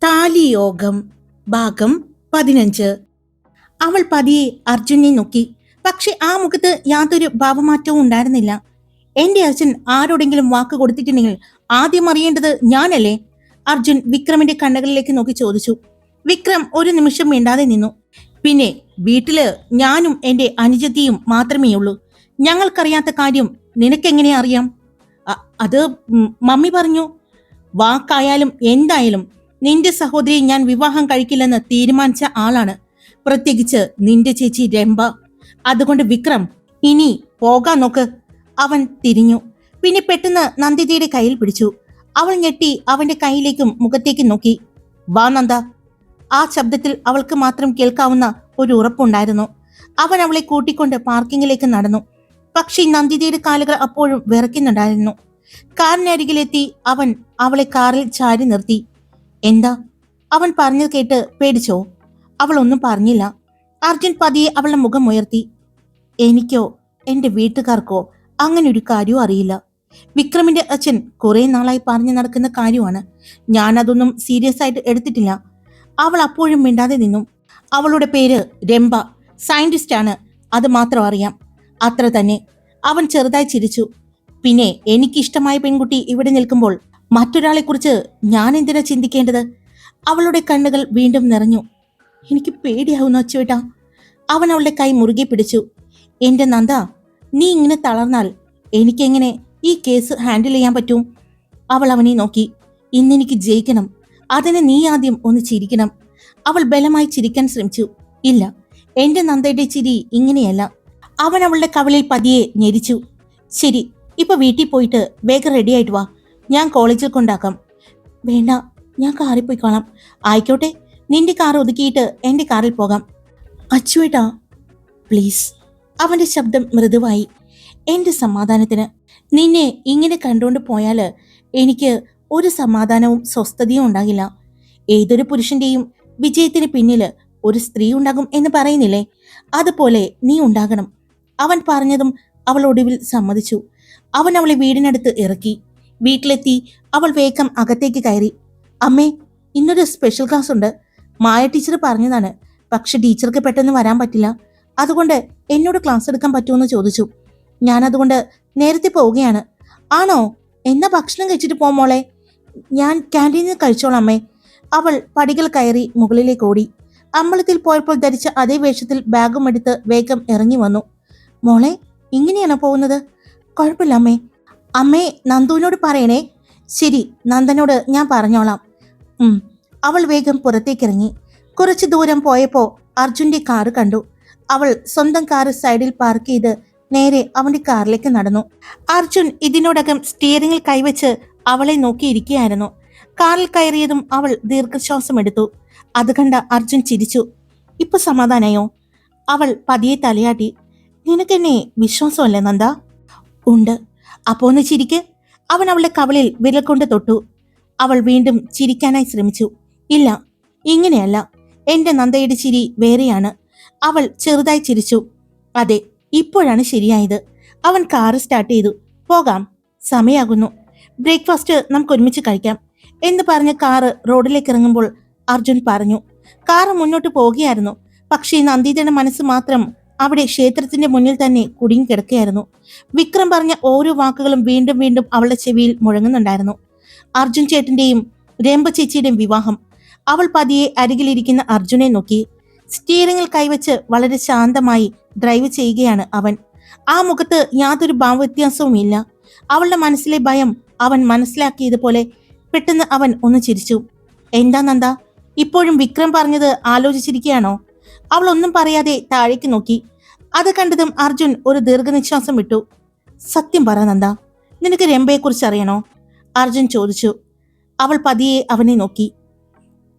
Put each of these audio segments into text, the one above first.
താലിയോഗം ഭാഗം 15. അവൾ പതിയെ അർജുനെ നോക്കി. പക്ഷെ ആ മുഖത്ത് യാതൊരു ഭാവമാറ്റവും ഉണ്ടായിരുന്നില്ല. എന്റെ അച്ഛൻ ആരോടെങ്കിലും വാക്ക് കൊടുത്തിട്ടുണ്ടെങ്കിൽ ആദ്യം അറിയേണ്ടത് ഞാനല്ലേ? അർജുൻ വിക്രമിന്റെ കണ്ണുകളിലേക്ക് നോക്കി ചോദിച്ചു. വിക്രം ഒരു നിമിഷം മിണ്ടാതെ നിന്നു. പിന്നെ വീട്ടില് ഞാനും എന്റെ അനുജത്തിയും മാത്രമേ ഉള്ളൂ. ഞങ്ങൾക്കറിയാത്ത കാര്യം നിനക്കെങ്ങനെ അറിയാം? അത് മമ്മി പറഞ്ഞു. വാക്കായാലും എന്തായാലും നിന്റെ സഹോദരിയെ ഞാൻ വിവാഹം കഴിക്കില്ലെന്ന് തീരുമാനിച്ച ആളാണ്, പ്രത്യേകിച്ച് നിന്റെ ചേച്ചി രംഭ. അതുകൊണ്ട് വിക്രം, ഇനി പോകാൻ നോക്ക്. അവൻ തിരിഞ്ഞു. പിന്നെ പെട്ടെന്ന് നന്ദിതയുടെ കയ്യിൽ പിടിച്ചു. അവൾ ഞെട്ടി അവന്റെ കയ്യിലേക്കും മുഖത്തേക്കും നോക്കി. വാ നന്ദ. ആ ശബ്ദത്തിൽ അവൾക്ക് മാത്രം കേൾക്കാവുന്ന ഒരു ഉറപ്പുണ്ടായിരുന്നു. അവൻ അവളെ കൂട്ടിക്കൊണ്ട് പാർക്കിങ്ങിലേക്ക് നടന്നു. പക്ഷേ നന്ദിതയുടെ കാലുകൾ അപ്പോഴും വിറയ്ക്കുന്നുണ്ടായിരുന്നു. കാറിനരികിലെത്തി അവൻ അവളെ കാറിൽ ചാരി നിർത്തി. എന്താ? അവൻ പറഞ്ഞത് കേട്ട് പേടിച്ചോ? അവൾ ഒന്നും പറഞ്ഞില്ല. അർജുൻ പതിയെ അവളുടെ മുഖം ഉയർത്തി. എനിക്കോ എന്റെ വീട്ടുകാർക്കോ അങ്ങനെ ഒരു കാര്യവും അറിയില്ല. വിക്രമിന്റെ അച്ഛൻ കുറെ നാളായി പറഞ്ഞു നടക്കുന്ന കാര്യമാണ്. ഞാൻ അതൊന്നും സീരിയസ് ആയിട്ട് എടുത്തിട്ടില്ല. അവൾ അപ്പോഴും മിണ്ടാതെ നിന്നു. അവളുടെ പേര് രംഭ, സയന്റിസ്റ്റ് ആണ്, അത് മാത്രം അറിയാം. അത്ര തന്നെ. അവൻ ചെറുതായി ചിരിച്ചു. പിന്നെ എനിക്കിഷ്ടമായ പെൺകുട്ടി ഇവിടെ നിൽക്കുമ്പോൾ മറ്റൊരാളെ കുറിച്ച് ഞാൻ എന്തിനാ ചിന്തിക്കേണ്ടത്? അവളുടെ കണ്ണുകൾ വീണ്ടും നിറഞ്ഞു. എനിക്ക് പേടിയാവുന്നു അച്ചുവേട്ടാ. അവൻ അവളുടെ കൈ മുറുകെ പിടിച്ചു. എന്റെ നന്ദ, നീ ഇങ്ങനെ തളർന്നാൽ എനിക്കെങ്ങനെ ഈ കേസ് ഹാൻഡിൽ ചെയ്യാൻ പറ്റും? അവൾ അവനെ നോക്കി. ഇന്നെനിക്ക് ജയിക്കണം. അതിന് നീ ആദ്യം ഒന്ന് ചിരിക്കണം. അവൾ ബലമായി ചിരിക്കാൻ ശ്രമിച്ചു. ഇല്ല, എന്റെ നന്ദയുടെ ചിരി ഇങ്ങനെയല്ല. അവൻ അവളുടെ കവിളിൽ പതിയെ ഞെരിച്ചു. ശരി, ഇപ്പൊ വീട്ടിൽ പോയിട്ട് വേഗം റെഡി ആയിട്ട് വാ. ഞാൻ കോളേജിൽ കൊണ്ടാക്കാം. വേണ്ട, ഞാൻ കാറിൽ പോയിക്കോളാം. ആയിക്കോട്ടെ, നിന്റെ കാർ ഒതുക്കിയിട്ട് എന്റെ കാറിൽ പോകാം. അച്ചുവേട്ടാ പ്ലീസ്. അവന്റെ ശബ്ദം മൃദുവായി. എന്റെ സമാധാനത്തിന്. നിന്നെ ഇങ്ങനെ കണ്ടുകൊണ്ട് പോയാല് എനിക്ക് ഒരു സമാധാനവും സ്വസ്ഥതയും ഉണ്ടാകില്ല. ഏതൊരു പുരുഷന്റെയും വിജയത്തിന് പിന്നില് ഒരു സ്ത്രീ ഉണ്ടാകും എന്ന് പറയുന്നില്ലേ? അതുപോലെ നീ ഉണ്ടാകണം. അവൻ പറഞ്ഞതും അവൾ ഒടുവിൽ സമ്മതിച്ചു. അവൻ അവളെ വീടിനടുത്ത് ഇറക്കി. വീട്ടിലെത്തി അവൾ വേഗം അകത്തേക്ക് കയറി. അമ്മേ, ഇന്നൊരു സ്പെഷ്യൽ ക്ലാസ് ഉണ്ട്. മായ ടീച്ചർ പറഞ്ഞതാണ്. പക്ഷെ ടീച്ചർക്ക് പെട്ടെന്ന് വരാൻ പറ്റില്ല. അതുകൊണ്ട് എന്നോട് ക്ലാസ് എടുക്കാൻ പറ്റുമെന്ന് ചോദിച്ചു. ഞാൻ അതുകൊണ്ട് നേരത്തെ പോവുകയാണ്. ആണോ? എന്നാ ഭക്ഷണം കഴിച്ചിട്ട് പോമോളെ. ഞാൻ ക്യാൻറ്റീനിൽ കഴിച്ചോളാം അമ്മേ. അവൾ പടികൾ കയറി മുകളിലേക്ക് ഓടി. അമ്പലത്തിൽ പോയപ്പോൾ ധരിച്ച അതേ വേഷത്തിൽ ബാഗും എടുത്ത് വേഗം ഇറങ്ങി വന്നു. മോളെ, ഇങ്ങനെയാണോ പോകുന്നത്? കുഴപ്പമില്ല അമ്മേ. അമ്മേ, നന്ദുവിനോട് പറയണേ. ശരി, നന്ദനോട് ഞാൻ പറഞ്ഞോളാം. അവൾ വേഗം പുറത്തേക്കിറങ്ങി. കുറച്ചു ദൂരം പോയപ്പോ അർജുന്റെ കാറ് കണ്ടു. അവൾ സ്വന്തം കാറ് സൈഡിൽ പാർക്ക് ചെയ്ത് നേരെ അവന്റെ കാറിലേക്ക് നടന്നു. അർജുൻ ഇതിനോടകം സ്റ്റിയറിംഗിൽ കൈവച്ച് അവളെ നോക്കിയിരിക്കുകയായിരുന്നു. കാറിൽ കയറിയതും അവൾ ദീർഘശ്വാസം എടുത്തു. അത് കണ്ട അർജുൻ ചിരിച്ചു. ഇപ്പൊ സമാധാനായോ? അവൾ പതിയെ തലയാട്ടി. നിനക്കെന്നെ വിശ്വാസമല്ലേ നന്ദ? ഉണ്ട്. അപ്പോ ഒന്ന് ചിരിക്ക്. അവൻ അവളുടെ കവളിൽ വിരൽ കൊണ്ട് തൊട്ടു. അവൾ വീണ്ടും ചിരിക്കാനായി ശ്രമിച്ചു. ഇല്ല, ഇങ്ങനെയല്ല. എന്റെ നന്ദയുടെ ചിരി വേറെയാണ്. അവൾ ചെറുതായി ചിരിച്ചു. അതെ, ഇപ്പോഴാണ് ശരിയായത്. അവൻ കാറ് സ്റ്റാർട്ട് ചെയ്തു. പോകാം, സമയാകുന്നു. ബ്രേക്ക്ഫാസ്റ്റ് നമുക്ക് ഒരുമിച്ച് കഴിക്കാം എന്ന് പറഞ്ഞ് കാറ് റോഡിലേക്ക് ഇറങ്ങുമ്പോൾ അർജുൻ പറഞ്ഞു. കാറ് മുന്നോട്ട് പോവുകയായിരുന്നു. പക്ഷേ നന്ദിതയുടെ മനസ്സ് മാത്രം അവിടെ ക്ഷേത്രത്തിന്റെ മുന്നിൽ തന്നെ കുടുങ്ങിക്കിടക്കുകയായിരുന്നു. വിക്രം പറഞ്ഞ ഓരോ വാക്കുകളും വീണ്ടും വീണ്ടും അവളുടെ ചെവിയിൽ മുഴങ്ങുന്നുണ്ടായിരുന്നു. അർജുൻ ചേട്ടന്റെയും രംഭ ചേച്ചിയുടെയും വിവാഹം. അവൾ പതിയെ അരികിലിരിക്കുന്ന അർജുനെ നോക്കി. സ്റ്റിയറിംഗിൽ കൈവച്ച് വളരെ ശാന്തമായി ഡ്രൈവ് ചെയ്യുകയാണ് അവൻ. ആ മുഖത്ത് യാതൊരു ഭാവവ്യത്യാസവും ഇല്ല. അവളുടെ മനസ്സിലെ ഭയം അവൻ മനസ്സിലാക്കിയതുപോലെ പെട്ടെന്ന് അവൻ ഒന്ന് ചിരിച്ചു. എന്താ നന്ദ, ഇപ്പോഴും വിക്രം പറഞ്ഞത് ആലോചിച്ചിരിക്കുകയാണോ? അവൾ ഒന്നും പറയാതെ താഴേക്ക് നോക്കി. അത് കണ്ടതും അർജുൻ ഒരു ദീർഘനിശ്വാസം വിട്ടു. സത്യം പറ നന്ദ, നിനക്ക് രംഭയെക്കുറിച്ച് അറിയണോ? അർജുൻ ചോദിച്ചു. അവൾ പതിയെ അവനെ നോക്കി.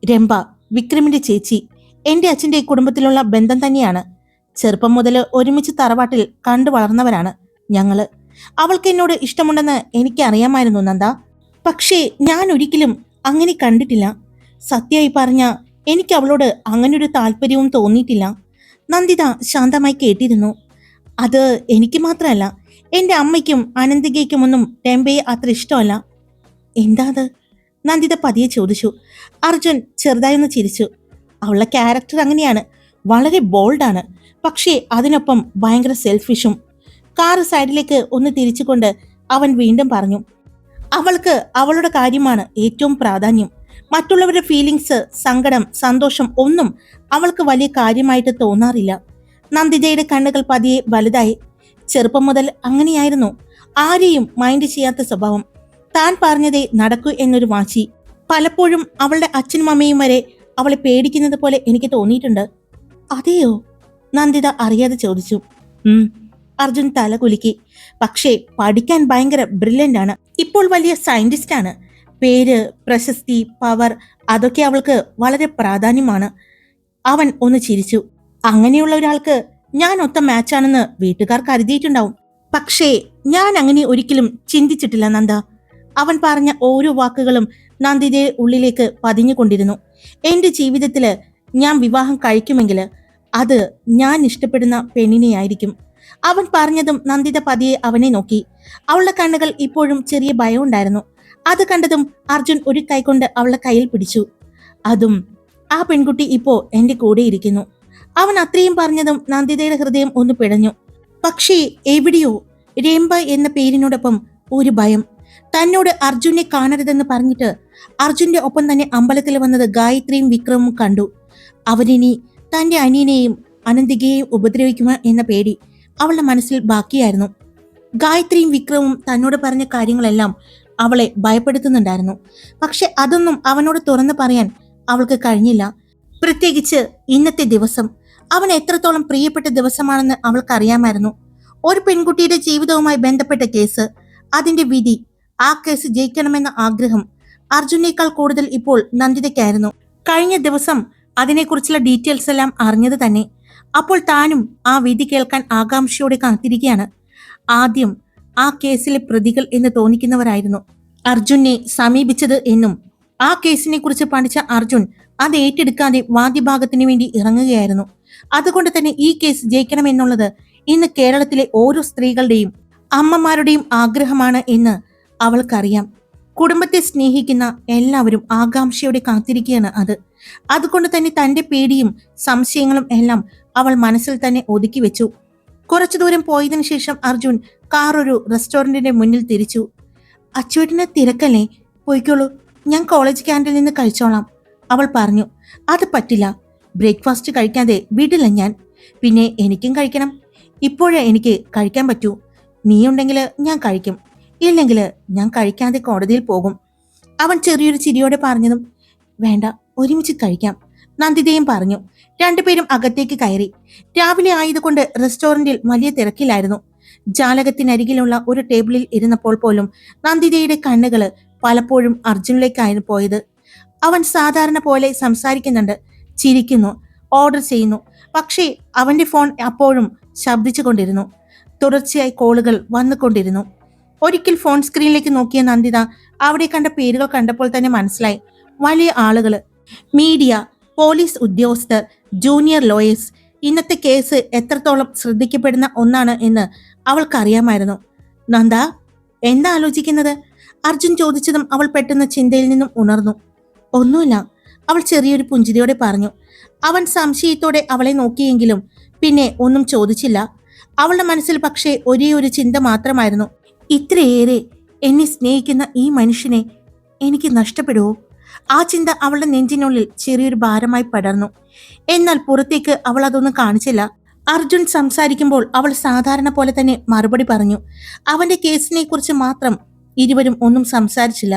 രംഭ വിക്രമിന്റെ ചേച്ചി. എന്റെ അച്ഛന്റെ കുടുംബത്തിലുള്ള ബന്ധം തന്നെയാണ്. ചെറുപ്പം മുതൽ ഒരുമിച്ച് തറവാട്ടിൽ കണ്ടു വളർന്നവരാണ് ഞങ്ങള്. അവൾക്ക് എന്നോട് ഇഷ്ടമുണ്ടെന്ന് എനിക്ക് അറിയാമായിരുന്നു നന്ദ. പക്ഷേ ഞാൻ ഒരിക്കലും അങ്ങനെ കണ്ടിട്ടില്ല. സത്യമായി പറഞ്ഞ എനിക്ക് അവളോട് അങ്ങനൊരു താല്പര്യവും തോന്നിയിട്ടില്ല. നന്ദിത ശാന്തമായി കേട്ടിരുന്നു. അത് എനിക്ക് മാത്രമല്ല, എന്റെ അമ്മയ്ക്കും അനന്തികയ്ക്കുമൊന്നും രംഭയെ അത്ര ഇഷ്ടമല്ല. എന്താ അത്? നന്ദിത പതിയെ ചോദിച്ചു. അർജുൻ ചെറുതായി ഒന്ന് ചിരിച്ചു. അവളുടെ ക്യാരക്ടർ അങ്ങനെയാണ്, വളരെ ബോൾഡാണ്, പക്ഷേ അതിനൊപ്പം ഭയങ്കര സെൽഫിഷും. കാറ് സൈഡിലേക്ക് ഒന്ന് തിരിച്ചുകൊണ്ട് അവൻ വീണ്ടും പറഞ്ഞു, അവൾക്ക് അവളുടെ കാര്യമാണ് ഏറ്റവും പ്രാധാന്യം. മറ്റുള്ളവരുടെ ഫീലിങ്സ്, സങ്കടം, സന്തോഷം ഒന്നും അവൾക്ക് വലിയ കാര്യമായിട്ട് തോന്നാറില്ല. നന്ദിതയുടെ കണ്ണുകൾ പതിയെ വലുതായി. ചെറുപ്പം മുതൽ അങ്ങനെയായിരുന്നു, ആരെയും മൈൻഡ് ചെയ്യാത്ത സ്വഭാവം. താൻ പറഞ്ഞതേ നടക്കൂ എന്നൊരു വാശി. പലപ്പോഴും അവളുടെ അച്ഛനും അമ്മയും വരെ അവളെ പേടിക്കുന്നത് പോലെ എനിക്ക് തോന്നിയിട്ടുണ്ട്. അതെയോ? നന്ദിത അറിയാതെ ചോദിച്ചു. അർജുൻ തല കുലുക്കി. പക്ഷേ പഠിക്കാൻ ഭയങ്കര ബ്രില്യൻ്റ് ആണ്. ഇപ്പോൾ വലിയ സയന്റിസ്റ്റ് ആണ്. പേര്, പ്രശസ്തി, പവർ അതൊക്കെ അവൾക്ക് വളരെ പ്രാധാന്യമാണ്. അവൻ ഒന്ന് ചിരിച്ചു. അങ്ങനെയുള്ള ഒരാൾക്ക് ഞാൻ ഒത്ത മാച്ചാണെന്ന് വീട്ടുകാർ കരുതിയിട്ടുണ്ടാവും. പക്ഷേ ഞാൻ അങ്ങനെ ഒരിക്കലും ചിന്തിച്ചിട്ടില്ല നന്ദ. അവൻ പറഞ്ഞ ഓരോ വാക്കുകളും നന്ദിതയുടെ ഉള്ളിലേക്ക് പതിഞ്ഞുകൊണ്ടിരുന്നു. എന്റെ ജീവിതത്തില് ഞാൻ വിവാഹം കഴിക്കുമെങ്കിൽ അത് ഞാൻ ഇഷ്ടപ്പെടുന്ന പെണ്ണിനെയായിരിക്കും. അവൻ പറഞ്ഞതും നന്ദിത പതിയെ അവനെ നോക്കി. അവളുടെ കണ്ണുകൾ ഇപ്പോഴും ചെറിയ ഭയം ഉണ്ടായിരുന്നു. അത് കണ്ടതും അർജുൻ ഒരു കൈകൊണ്ട് അവളുടെ കയ്യിൽ പിടിച്ചു. അതും ആ പെൺകുട്ടി ഇപ്പോ എന്റെ കൂടെ ഇരിക്കുന്നു. അവൻ അത്രയും പറഞ്ഞതും നന്ദിതയുടെ ഹൃദയം ഒന്ന് പിടഞ്ഞു. പക്ഷേ എവിടെയോ രേംബ എന്ന പേരിനോടൊപ്പം ഒരു ഭയം. തന്നോട് അർജുനെ കാണരുതെന്ന് പറഞ്ഞിട്ട് അർജുന്റെ ഒപ്പം തന്നെ അമ്പലത്തിൽ വന്നത് ഗായത്രിയും വിക്രമും കണ്ടു. അവരിനി തന്റെ അനിയനെയും അനന്തികയെയും ഉപദ്രവിക്കുമോ എന്ന പേടി അവളുടെ മനസ്സിൽ ബാക്കിയായിരുന്നു. ഗായത്രിയും വിക്രമും തന്നോട് പറഞ്ഞ കാര്യങ്ങളെല്ലാം അവളെ ഭയപ്പെടുത്തുന്നുണ്ടായിരുന്നു. പക്ഷെ അതൊന്നും അവനോട് തുറന്നു പറയാൻ അവൾക്ക് കഴിഞ്ഞില്ല. പ്രത്യേകിച്ച് ഇന്നത്തെ ദിവസം അവൻ എത്രത്തോളം പ്രിയപ്പെട്ട ദിവസമാണെന്ന് അവൾക്കറിയാമായിരുന്നു. ഒരു പെൺകുട്ടിയുടെ ജീവിതവുമായി ബന്ധപ്പെട്ട കേസ്, അതിന്റെ വിധി, ആ കേസ് ജയിക്കണമെന്ന ആഗ്രഹം അർജുനേക്കാൾ കൂടുതൽ ഇപ്പോൾ നന്ദിതയ്ക്കായിരുന്നു. കഴിഞ്ഞ ദിവസം അതിനെക്കുറിച്ചുള്ള ഡീറ്റെയിൽസ് എല്ലാം അറിഞ്ഞത് തന്നെ. അപ്പോൾ താനും ആ വിധി കേൾക്കാൻ ആകാംക്ഷയോടെ കാത്തിരിക്കുകയാണ്. ആദ്യം ആ കേസിലെ പ്രതികൾ എന്ന് തോന്നിക്കുന്നവരായിരുന്നു അർജുനെ സമീപിച്ചത് എന്നും ആ കേസിനെ കുറിച്ച് പഠിച്ച അർജുൻ അത് ഏറ്റെടുക്കാതെ വാദ്യഭാഗത്തിന് വേണ്ടി ഇറങ്ങുകയായിരുന്നു. അതുകൊണ്ട് തന്നെ ഈ കേസ് ജയിക്കണമെന്നുള്ളത് ഇന്ന് കേരളത്തിലെ ഓരോ സ്ത്രീകളുടെയും അമ്മമാരുടെയും ആഗ്രഹമാണ് എന്ന് അവൾക്കറിയാം. കുടുംബത്തെ സ്നേഹിക്കുന്ന എല്ലാവരും ആകാംക്ഷയോടെ കാത്തിരിക്കുകയാണ് അത്. അതുകൊണ്ട് തന്നെ തന്റെ പേടിയും സംശയങ്ങളും എല്ലാം അവൾ മനസ്സിൽ തന്നെ ഒതുക്കി വെച്ചു. കുറച്ചു ദൂരം പോയതിനു ശേഷം അർജുൻ കാർ ഒരു റെസ്റ്റോറന്റിന്റെ മുന്നിൽ തിരിച്ചു. അച്ചുവേട്ടന് തിരക്കല്ലേ, പോയിക്കോളൂ, ഞാൻ കോളേജ് ക്യാൻറ്റീനിൽ നിന്ന് കഴിച്ചോളാം, അവൾ പറഞ്ഞു. അത് പറ്റില്ല, ബ്രേക്ക്ഫാസ്റ്റ് കഴിക്കാതെ വിടില്ല ഞാൻ. പിന്നെ എനിക്കും കഴിക്കണം. ഇപ്പോഴേ എനിക്ക് കഴിക്കാൻ പറ്റൂ. നീയുണ്ടെങ്കിൽ ഞാൻ കഴിക്കും, ഇല്ലെങ്കിൽ ഞാൻ കഴിക്കാതെ കോടതിയിൽ പോകും, അവൻ ചെറിയൊരു ചിരിയോടെ പറഞ്ഞതും വേണ്ട, ഒരുമിച്ച് കഴിക്കാം, നന്ദിതയും പറഞ്ഞു. രണ്ടുപേരും അകത്തേക്ക് കയറി. രാവിലെ ആയതുകൊണ്ട് റെസ്റ്റോറന്റിൽ വലിയ തിരക്കിലായിരുന്നു. ജാലകത്തിനരികിലുള്ള ഒരു ടേബിളിൽ ഇരുന്നപ്പോൾ പോലും നന്ദിതയുടെ കണ്ണുകള് പലപ്പോഴും അർജുനിലേക്കായിരുന്നു പോയത്. അവൻ സാധാരണ പോലെ സംസാരിക്കുന്നുണ്ട്, ചിരിക്കുന്നു, ഓർഡർ ചെയ്യുന്നു. പക്ഷേ അവന്റെ ഫോൺ അപ്പോഴും ശബ്ദിച്ചു കൊണ്ടിരുന്നു. തുടർച്ചയായി കോളുകൾ വന്നുകൊണ്ടിരുന്നു. ഒരിക്കൽ ഫോൺ സ്ക്രീനിലേക്ക് നോക്കിയ നന്ദിത അവിടെ കണ്ട പേരുകൾ കണ്ടപ്പോൾ തന്നെ മനസ്സിലായി. വലിയ ആളുകള്, മീഡിയ, പോലീസ് ഉദ്യോഗസ്ഥർ, ജൂനിയർ ലോയേഴ്സ്. ഇന്നത്തെ കേസ് എത്രത്തോളം ശ്രദ്ധിക്കപ്പെടുന്ന ഒന്നാണ് എന്ന് അവൾക്കറിയാമായിരുന്നു. നന്ദ, എന്താ ആലോചിക്കുന്നത്? അർജുൻ ചോദിച്ചതും അവൾ പെട്ടെന്ന് ചിന്തയിൽ നിന്നും ഉണർന്നു. ഒന്നുമില്ല, അവൾ ചെറിയൊരു പുഞ്ചിരിയോടെ പറഞ്ഞു. അവൻ സംശയത്തോടെ അവളെ നോക്കിയെങ്കിലും പിന്നെ ഒന്നും ചോദിച്ചില്ല. അവളുടെ മനസ്സിൽ പക്ഷേ ഒരേ ഒരു ചിന്ത മാത്രമായിരുന്നു, ഇത്രയേറെ എന്നെ സ്നേഹിക്കുന്ന ഈ മനുഷ്യനെ എനിക്ക് നഷ്ടപ്പെടുവോ? ആ ചിന്ത അവളുടെ നെഞ്ചിനുള്ളിൽ ചെറിയൊരു ഭാരമായി പടർന്നു. എന്നാൽ പുറത്തേക്ക് അവൾ അതൊന്നും കാണിച്ചില്ല. അർജുൻ സംസാരിക്കുമ്പോൾ അവൾ സാധാരണ പോലെ തന്നെ മറുപടി പറഞ്ഞു. അവന്റെ കേസിനെ കുറിച്ച് മാത്രം ഇരുവരും ഒന്നും സംസാരിച്ചില്ല.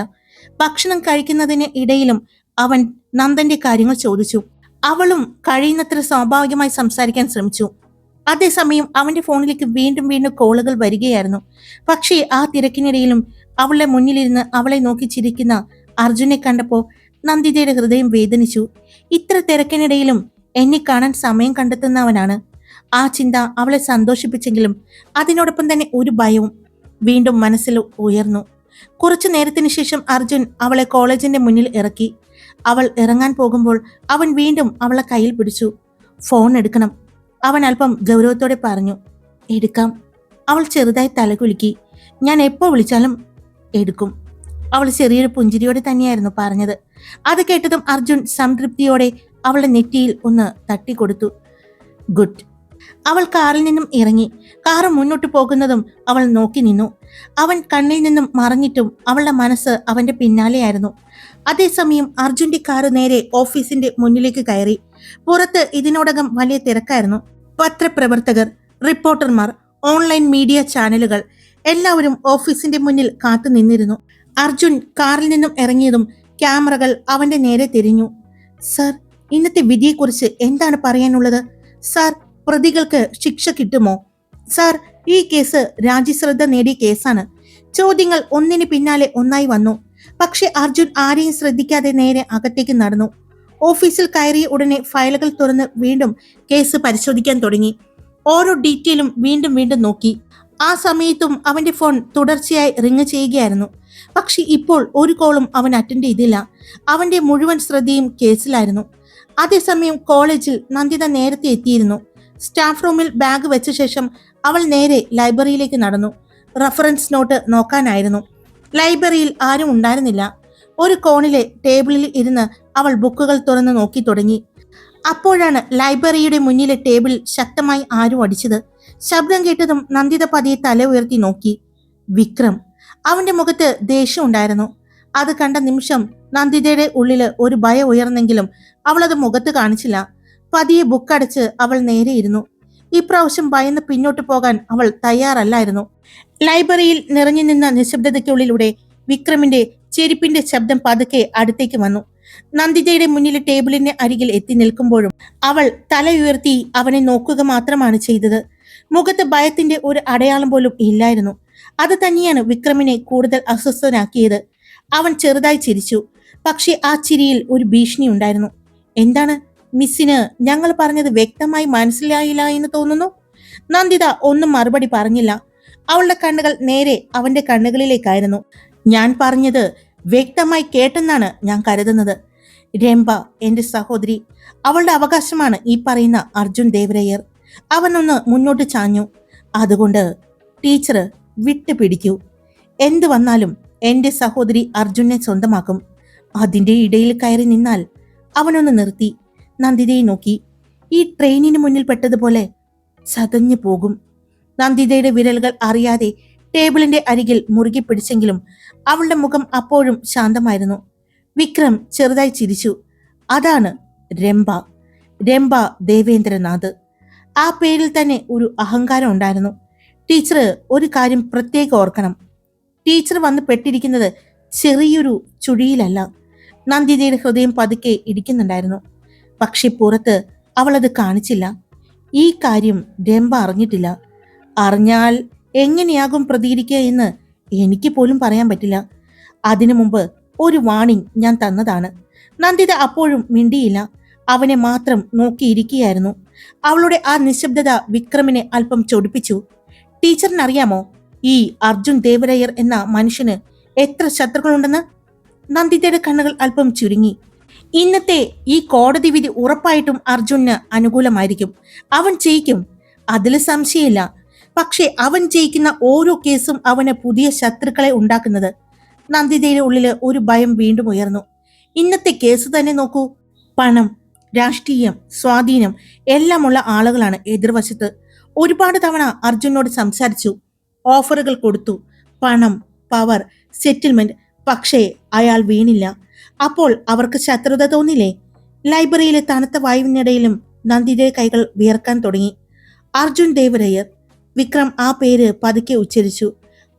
ഭക്ഷണം കഴിക്കുന്നതിന് ഇടയിലും അവൻ നന്ദന്റെ കാര്യങ്ങൾ ചോദിച്ചു. അവളും കഴിയുന്നത്ര സ്വാഭാവികമായി സംസാരിക്കാൻ ശ്രമിച്ചു. അതേസമയം അവന്റെ ഫോണിലേക്ക് വീണ്ടും വീണ്ടും കോളുകൾ വരികയായിരുന്നു. പക്ഷേ ആ തിരക്കിനിടയിലും അവളുടെ മുന്നിലിരുന്ന് അവളെ നോക്കി ചിരിക്കുന്ന അർജുനെ കണ്ടപ്പോ നന്ദിതയുടെ ഹൃദയം വേദനിച്ചു. ഇത്ര തിരക്കിനിടയിലും എന്നെ കാണാൻ സമയം കണ്ടെത്തുന്നവനാണ്. ആ ചിന്ത അവളെ സന്തോഷിപ്പിച്ചെങ്കിലും അതിനോടൊപ്പം തന്നെ ഒരു ഭയവും വീണ്ടും മനസ്സിൽ ഉയർന്നു. കുറച്ചു നേരത്തിന് ശേഷം അർജുൻ അവളെ കോളേജിന്റെ മുന്നിൽ ഇറക്കി. അവൾ ഇറങ്ങാൻ പോകുമ്പോൾ അവൻ വീണ്ടും അവളെ കയ്യിൽ പിടിച്ചു. ഫോൺ എടുക്കണം, അവൻ അല്പം ഗൗരവത്തോടെ പറഞ്ഞു. എടുക്കാം, അവൾ ചെറുതായി തലകുലുക്കി. ഞാൻ എപ്പോ വിളിച്ചാലും എടുക്കും. അവൾ ചെറിയൊരു പുഞ്ചിരിയോടെ തന്നെയായിരുന്നു പറഞ്ഞത്. അത് കേട്ടതും അർജുൻ സംതൃപ്തിയോടെ അവളുടെ നെറ്റിയിൽ ഒന്ന് തട്ടിക്കൊടുത്തു. ഗുഡ്. അവൾ കാറിൽ നിന്നും ഇറങ്ങി. കാറ് മുന്നോട്ട് പോകുന്നതും അവൾ നോക്കി നിന്നു. അവൻ കണ്ണിൽ നിന്നും മറഞ്ഞിട്ടും അവളുടെ മനസ്സ് അവന്റെ പിന്നാലെയായിരുന്നു. അതേസമയം അർജുന്റെ കാറ് നേരെ ഓഫീസിന്റെ മുന്നിലേക്ക് കയറി. പുറത്ത് ഇതിനോടകം വലിയ തിരക്കായിരുന്നു. പത്രപ്രവർത്തകർ, റിപ്പോർട്ടർമാർ, ഓൺലൈൻ മീഡിയ ചാനലുകൾ എല്ലാവരും ഓഫീസിന്റെ മുന്നിൽ കാത്തു നിന്നിരുന്നു. അർജുൻ കാറിൽ നിന്നും ഇറങ്ങിയതും ക്യാമറകൾ അവന്റെ നേരെ തിരിഞ്ഞു. സർ, ഇന്നത്തെ വിധിയെക്കുറിച്ച് എന്താണ് പറയാനുള്ളത്? സാർ, പ്രതികൾക്ക് ശിക്ഷ കിട്ടുമോ? സാർ, ഈ കേസ് രാജ്യശ്രദ്ധ നേടിയ കേസാണ്. ചോദ്യങ്ങൾ ഒന്നിന് പിന്നാലെ ഒന്നായി വന്നു. പക്ഷെ അർജുൻ ആരെയും ശ്രദ്ധിക്കാതെ നേരെ അകത്തേക്ക് നടന്നു. ഓഫീസിൽ കയറിയ ഉടനെ ഫയലുകൾ തുറന്ന് വീണ്ടും കേസ് പരിശോധിക്കാൻ തുടങ്ങി. ഓരോ ഡീറ്റെയിലും വീണ്ടും വീണ്ടും നോക്കി. ആ സമയത്തും അവന്റെ ഫോൺ തുടർച്ചയായി റിങ് ചെയ്യുകയായിരുന്നു. പക്ഷെ ഇപ്പോൾ ഒരു കോളും അവൻ അറ്റൻഡ് ചെയ്തില്ല. അവന്റെ മുഴുവൻ ശ്രദ്ധയും കേസിലായിരുന്നു. അതേസമയം കോളേജിൽ നന്ദിത നേരത്തെ എത്തിയിരുന്നു. സ്റ്റാഫ് റൂമിൽ ബാഗ് വെച്ച ശേഷം അവൾ നേരെ ലൈബ്രറിയിലേക്ക് നടന്നു. റഫറൻസ് നോട്ട് നോക്കാനായിരുന്നു. ലൈബ്രറിയിൽ ആരും ഉണ്ടായിരുന്നില്ല. ഒരു കോണിലെ ടേബിളിൽ ഇരുന്ന് അവൾ ബുക്കുകൾ തുറന്ന് നോക്കി തുടങ്ങി. അപ്പോഴാണ് ലൈബ്രറിയുടെ മുന്നിലെ ടേബിൾ ശക്തമായി ആരും അടിച്ചത്. ശബ്ദം കേട്ടതും നന്ദിത പതിയെ തല ഉയർത്തി നോക്കി. വിക്രം. അവന്റെ മുഖത്ത് ദേഷ്യം ഉണ്ടായിരുന്നു. അത് കണ്ട നിമിഷം നന്ദിതയുടെ ഉള്ളില് ഒരു ഭയം ഉയർന്നെങ്കിലും അവൾ അത് മുഖത്ത് കാണിച്ചില്ല. പതിയെ ബുക്കടച്ച് അവൾ നേരെ ഇരുന്നു. ഇപ്രാവശ്യം ഭയന്ന് പിന്നോട്ട് പോകാൻ അവൾ തയ്യാറല്ലായിരുന്നു. ലൈബ്രറിയിൽ നിറഞ്ഞു നിന്ന നിശബ്ദതയ്ക്കുള്ളിലൂടെ വിക്രമിന്റെ ചെരുപ്പിന്റെ ശബ്ദം പതുക്കെ അടുത്തേക്ക് വന്നു. നന്ദിതയുടെ മുന്നിലെ ടേബിളിന്റെ അരികിൽ എത്തി നിൽക്കുമ്പോഴും അവൾ തല ഉയർത്തി അവനെ നോക്കുക മാത്രമാണ് ചെയ്തത്. മുഖത്ത് ഭയത്തിന്റെ ഒരു അടയാളം പോലും ഇല്ലായിരുന്നു. അത് തന്നെയാണ് വിക്രമിനെ കൂടുതൽ അസ്വസ്ഥനാക്കിയത്. അവൻ ചെറുതായി ചിരിച്ചു. പക്ഷെ ആ ചിരിയിൽ ഒരു ഭീഷണി ഉണ്ടായിരുന്നു. എന്താണ്, മിസ്സിന് ഞങ്ങൾ പറഞ്ഞത് വ്യക്തമായി മനസ്സിലായില്ല എന്ന് തോന്നുന്നു? നന്ദിത ഒന്നും മറുപടി പറഞ്ഞില്ല. അവളുടെ കണ്ണുകൾ നേരെ അവന്റെ കണ്ണുകളിലേക്കായിരുന്നു. ഞാൻ പറഞ്ഞത് വ്യക്തമായി കേട്ടെന്നാണ് ഞാൻ കരുതുന്നത്. രംഭ എന്റെ സഹോദരി. അവളുടെ അവകാശമാണ് ഈ പറയുന്ന അർജുൻ ദേവരയ്യർ. അവനൊന്ന് മുന്നോട്ട് ചാഞ്ഞു. അതുകൊണ്ട് ടീച്ചർ വിട്ടുപിടിക്കൂ. എന്തു വന്നാലും എന്റെ സഹോദരി അർജുനെ സ്വന്തമാക്കും. അതിന്റെ ഇടയിൽ കയറി നിന്നാൽ. അവനൊന്ന് നിർത്തി നന്ദിതയെ നോക്കി. ഈ ട്രെയിനിന് മുന്നിൽ പെട്ടതുപോലെ ചതഞ്ഞു പോകും. നന്ദിതയുടെ വിരലുകൾ അറിയാതെ ടേബിളിന്റെ അരികിൽ മുറുകി പിടിച്ചെങ്കിലും അവളുടെ മുഖം അപ്പോഴും ശാന്തമായിരുന്നു. വിക്രം ചെറുതായി ചിരിച്ചു. അതാണ് രംഭ. രംഭ ദേവേന്ദ്രനാഥ്. ആ പേരിൽ തന്നെ ഒരു അഹങ്കാരം ഉണ്ടായിരുന്നു. ടീച്ചർ ഒരു കാര്യം പ്രത്യേകം ഓർക്കണം. ടീച്ചർ വന്ന് പെട്ടിരിക്കുന്നത് ചെറിയൊരു ചുഴിയിലല്ല. നന്ദിതയുടെ ഹൃദയം പതുക്കെ ഇടിക്കുന്നുണ്ടായിരുന്നു. പക്ഷെ പുറത്ത് അവളത് കാണിച്ചില്ല. ഈ കാര്യം രംഭ അറിഞ്ഞിട്ടില്ല. അറിഞ്ഞാൽ എങ്ങനെയാകും പ്രതികരിക്കുക എന്ന് എനിക്ക് പോലും പറയാൻ പറ്റില്ല. അതിനു മുമ്പ് ഒരു വാണിംഗ് ഞാൻ തന്നതാണ്. നന്ദിത അപ്പോഴും മിണ്ടിയില്ല. അവനെ മാത്രം നോക്കിയിരിക്കുകയായിരുന്നു. അവളുടെ ആ നിശബ്ദത വിക്രമിനെ അല്പം ചൊടിപ്പിച്ചു. ടീച്ചറിനറിയാമോ ഈ അർജുൻ ദേവരയ്യർ എന്ന മനുഷ്യന് എത്ര ശത്രുക്കളുണ്ടെന്ന്? നന്ദിതയുടെ കണ്ണുകൾ അല്പം ചുരുങ്ങി. ഇന്നത്തെ ഈ കോടതി വിധി ഉറപ്പായിട്ടും അർജുന് അനുകൂലമായിരിക്കും. അവൻ ജയിക്കും, അതിൽ സംശയമില്ല. പക്ഷെ അവൻ ജയിക്കുന്ന ഓരോ കേസും അവന് പുതിയ ശത്രുക്കളെ ഉണ്ടാക്കുന്നത്. നന്ദിതയുടെ ഉള്ളില് ഒരു ഭയം വീണ്ടും ഉയർന്നു. ഇന്നത്തെ കേസ് തന്നെ നോക്കൂ. പണം, രാഷ്ട്രീയം, സ്വാധീനം എല്ലാമുള്ള ആളുകളാണ് എതിർവശത്ത്. ഒരുപാട് തവണ അർജുനോട് സംസാരിച്ചു, ഓഫറുകൾ കൊടുത്തു, പണം, പവർ, സെറ്റിൽമെന്റ്. പക്ഷേ അയാൾ വീണില്ല. അപ്പോൾ അവർക്ക് ശത്രുത തോന്നില്ലേ? ലൈബ്രറിയിലെ തണുത്ത വായുവിനിടയിലും നന്ദിതയുടെ കൈകൾ വിയർക്കാൻ തുടങ്ങി. അർജുൻ ദേവരയ്യർ. വിക്രം ആ പേര് പതുക്കെ ഉച്ചരിച്ചു.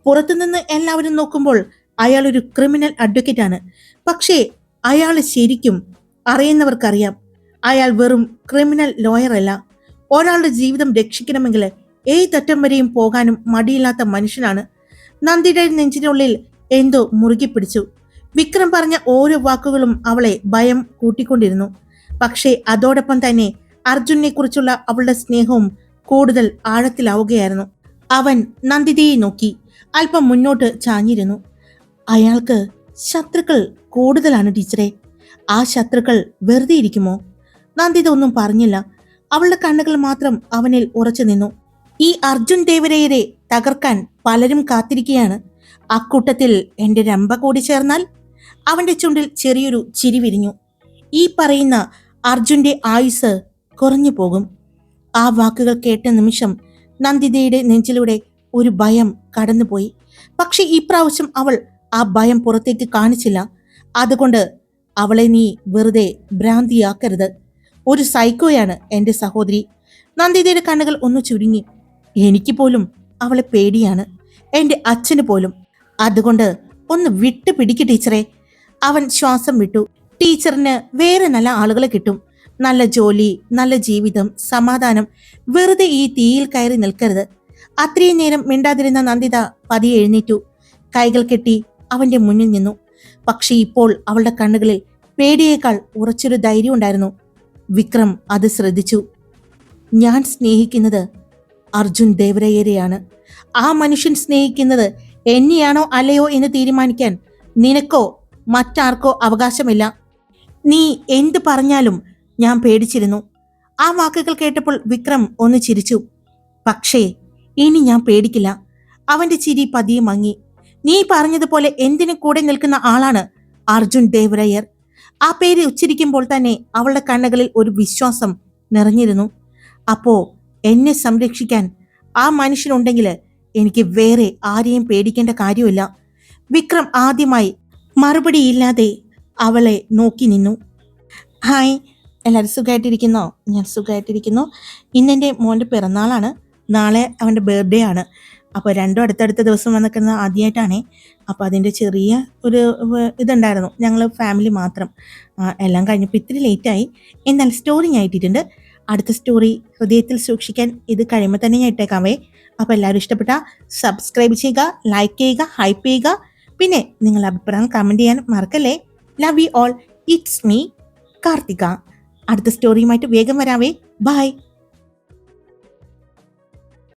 പുറത്തുനിന്ന് എല്ലാവരും നോക്കുമ്പോൾ അയാൾ ഒരു ക്രിമിനൽ അഡ്വക്കേറ്റ് ആണ്. പക്ഷേ അയാൾ ശരിക്കും അറിയുന്നവർക്കറിയാം, അയാൾ വെറും ക്രിമിനൽ ലോയർ അല്ല. ഒരാളുടെ ജീവിതം രക്ഷിക്കണമെങ്കിൽ ഏതറ്റം വരെയും പോകാനും മടിയില്ലാത്ത മനുഷ്യനാണ്. നന്ദിയുടെ നെഞ്ചിനുള്ളിൽ എന്തോ മുറുകി പിടിച്ചു. വിക്രം പറഞ്ഞ ഓരോ വാക്കുകളും അവളെ ഭയം കൂട്ടിക്കൊണ്ടിരുന്നു. പക്ഷേ അതോടൊപ്പം തന്നെ അർജുനെ കുറിച്ചുള്ള അവളുടെ സ്നേഹവും കൂടുതൽ ആഴത്തിലാവുകയായിരുന്നു. അവൻ നന്ദിതയെ നോക്കി അല്പം മുന്നോട്ട് ചാഞ്ഞിരുന്നു. അയാൾക്ക് ശത്രുക്കൾ കൂടുതലാണ് ടീച്ചറെ. ആ ശത്രുക്കൾ വെറുതെ ഇരിക്കുമോ? നന്ദിത ഒന്നും പറഞ്ഞില്ല. അവളുടെ കണ്ണുകൾ മാത്രം അവനിൽ ഉറച്ചു നിന്നു. ഈ അർജുൻ ദേവരയ്യരെ തകർക്കാൻ പലരും കാത്തിരിക്കുകയാണ്. അക്കൂട്ടത്തിൽ എന്റെ രമ്പ കൂടി ചേർന്നാൽ? അവന്റെ ചുണ്ടിൽ ചെറിയൊരു ചിരി വിരിഞ്ഞു. ഈ പറയുന്ന അർജുന്റെ ആയുസ് കുറഞ്ഞു പോകും. ആ വാക്കുകൾ കേട്ട നിമിഷം നന്ദിതയുടെ നെഞ്ചിലൂടെ ഒരു ഭയം കടന്നുപോയി. പക്ഷെ ഇപ്രാവശ്യം അവൾ ആ ഭയം പുറത്തേക്ക് കാണിച്ചില്ല. അതുകൊണ്ട് അവളെ നീ വെറുതെ ഭ്രാന്തിയാക്കരുത്. ഒരു സൈക്കോയാണ് എന്റെ സഹോദരി. നന്ദിതയുടെ കണ്ണുകൾ ഒന്ന് ചുരുങ്ങി. എനിക്ക് പോലും അവളെ പേടിയാണ്, എന്റെ അച്ഛന് പോലും. അതുകൊണ്ട് ഒന്ന് വിട്ടു പിടിക്ക് ടീച്ചറെ. അവൻ ശ്വാസം വിട്ടു. ടീച്ചറിന് വേറെ നല്ല ആളുകളെ കിട്ടും. നല്ല ജോലി, നല്ല ജീവിതം, സമാധാനം. വെറുതെ ഈ തീയിൽ കയറി നിൽക്കരുത്. അത്രയും നേരം മിണ്ടാതിരുന്ന നന്ദിത പതിയെ എഴുന്നേറ്റു. കൈകൾ കെട്ടി അവന്റെ മുന്നിൽ നിന്നു. പക്ഷെ ഇപ്പോൾ അവളുടെ കണ്ണുകളിൽ പേടിയേക്കാൾ ഉറച്ചൊരു ധൈര്യം ഉണ്ടായിരുന്നു. വിക്രം അത് ശ്രദ്ധിച്ചു. ഞാൻ സ്നേഹിക്കുന്നത് അർജുൻ ദേവരയ്യരെയാണ്. ആ മനുഷ്യൻ സ്നേഹിക്കുന്നത് എന്നെയാണോ അല്ലയോ എന്ന് തീരുമാനിക്കാൻ നിനക്കോ മറ്റാർക്കോ അവകാശമില്ല. നീ എന്ത് പറഞ്ഞാലും ഞാൻ പേടിച്ചിരുന്നു. ആ വാക്കുകൾ കേട്ടപ്പോൾ വിക്രം ഒന്ന് ചിരിച്ചു. പക്ഷേ ഇനി ഞാൻ പേടിക്കില്ല. അവന്റെ ചിരി പതിയെ മങ്ങി. നീ പറഞ്ഞതുപോലെ എന്തിനു കൂടെ നിൽക്കുന്ന ആളാണ് അർജുൻ ദേവരയ്യർ. ആ പേര് ഉച്ചരിക്കുമ്പോൾ തന്നെ അവളുടെ കണ്ണുകളിൽ ഒരു വിശ്വാസം നിറഞ്ഞിരുന്നു. അപ്പോ എന്നെ സംരക്ഷിക്കാൻ ആ മനുഷ്യനുണ്ടെങ്കിൽ എനിക്ക് വേറെ ആരെയും പേടിക്കേണ്ട കാര്യമില്ല. വിക്രം ആദ്യമായി മറുപടിയില്ലാതെ അവളെ നോക്കി നിന്നു. ഹായ്, എല്ലാവരും സുഖമായിട്ടിരിക്കുന്നോ? ഞാൻ സുഖമായിട്ടിരിക്കുന്നു. ഇന്നെൻ്റെ മോൻ്റെ പിറന്നാളാണ്. നാളെ അവൻ്റെ ബർത്ത്ഡേ ആണ്. അപ്പോൾ രണ്ടും അടുത്തടുത്ത ദിവസം വന്നിരിക്കുന്നത് ആദ്യമായിട്ടാണേ. അപ്പോൾ അതിൻ്റെ ചെറിയ ഒരു ഇതുണ്ടായിരുന്നു. ഞങ്ങൾ ഫാമിലി മാത്രം. എല്ലാം കഴിഞ്ഞപ്പോൾ ഇത്തിരി ലേറ്റായി. എന്നാൽ സ്റ്റോറി ഞാൻ ഇട്ടിട്ടുണ്ട്. അടുത്ത സ്റ്റോറി ഹൃദയത്തിൽ സൂക്ഷിക്കാൻ ഇത് കഴിയുമ്പോൾ തന്നെ ഞാൻ ഇട്ടേക്കാവേ. അപ്പോൾ എല്ലാവരും ഇഷ്ടപ്പെട്ടാൽ സബ്സ്ക്രൈബ് ചെയ്യുക, ലൈക്ക് ചെയ്യുക, ഹൈപ്പ് ചെയ്യുക. പിന്നെ നിങ്ങളുടെ അഭിപ്രായം കമൻറ്റ് ചെയ്യാൻ മറക്കല്ലേ. Love you all. It's me Karthika. അടുത്ത സ്റ്റോറിയുമായിട്ട് വേഗം വരാവേ. ബൈ.